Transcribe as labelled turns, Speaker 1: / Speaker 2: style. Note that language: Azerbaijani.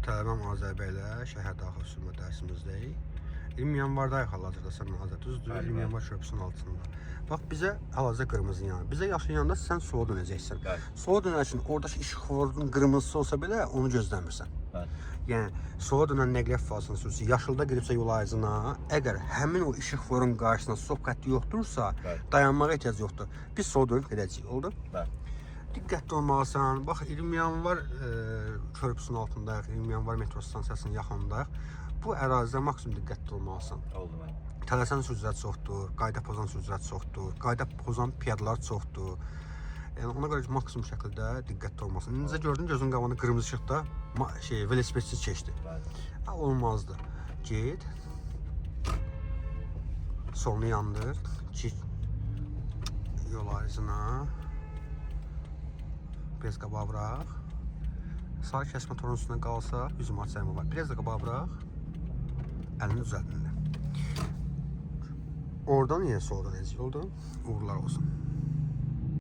Speaker 1: Tələbəm Azər bəylə şəhər daxil sürmə dərsimizdəyik. 20 yanvardayıq hal-hazırda sən Azər, düzdür? 20 yanvar köprüsünün altında. Bax, bizə hal-hazırda qırmızı yanır. Bizə yaşayanda sən sola dönəcəksən. Sola dönərsin, oradakı işıqforun qırmızısı olsa belə onu gözləmirsən. Yəni, sola dönən nəqliyyat fazlasını sürüsü, yaşılda giribsə yol ayrıcına, əgər həmin o işıqforun qarşısında stop xətti yoxdursa, dayanmağa ehtiyac yoxdur. Biz sola dönüb gedəcəyik, oldu? Diqqətli olmalısan. Bax, 20 yanvar körpüsünün altındayıq, 20 yanvar metro stansiyasının yaxınındayıq. Bu ərazidə maksimum diqqətli olmalısan.
Speaker 2: Oldu mən.
Speaker 1: Tələsən sürücülər çoxdur, qayda pozan sürücülər çoxdur, qayda pozan piyadalar çoxdur. Yəni ona görə maksimum şəkildə diqqətli olmalısan. Necə gördün, gözün qabağında qırmızı işıqda velosipedçi keçdi. Olmazdı. Get. Solunu yandır. Çık yol ayrıcına. Biraz qabağa bıraq. Sağ kəsmə torunun üstündə qalsa 100 manat cərimə var. Biraz da qabağa bıraq. Əlini düzəldin. Oradan yenə soldan necə oldu? Uğurlar olsun.